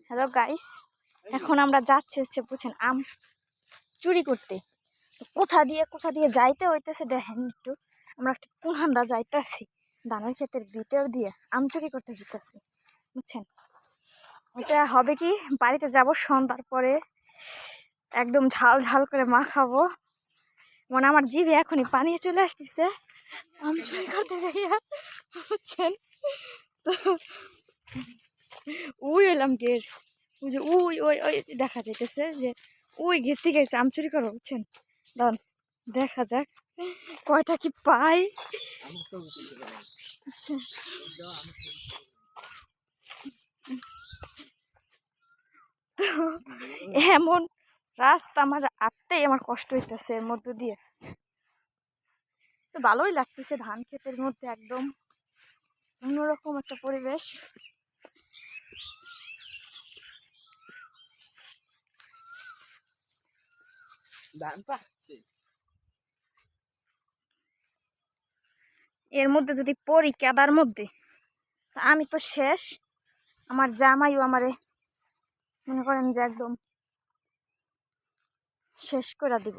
Hello guys, এখন আমরা যাচ্ছি হচ্ছে বুঝছেন আম চুরি করতে। তো কোথা দিয়ে যাইতে হইতেছে দেখেন একটু। আমরা একটা কোনহান্দা যাইতে আছি ধানের ক্ষেতের ভিতর দিয়ে আম চুরি করতে যেতেছি বুঝছেন। এটা হবে কি বাড়িতে যাব সন্ধ্যার পরে একদম ঝাল ঝাল করে মাখাবো। মানে আমার জিভে এখনই পানি চলে আসতেছে আম চুরি করতে যাইয়া বুঝছেন। তো ওই এলাম গের ওই যে ওই ওই ওই দেখা যাইতেছে যে ওই ঘের থেকে গেছে আম চুরি করো বুঝছেন। দাঁড়ান দেখা যাক কয়টা কি পাই। আচ্ছা এমন রাস্তা আমার আটতেই আমার কষ্ট হইতেছে এর মধ্যে দিয়ে। তো ভালোই লাগতেছে ধান ক্ষেতের মধ্যে একদম অন্যরকম একটা পরিবেশ। এর মধ্যে যদি পড়ি কাদার মধ্যে তা আমি তো শেষ। আমার জামাইও আমারে মনে করেন যে একদম শেষ করে দিব।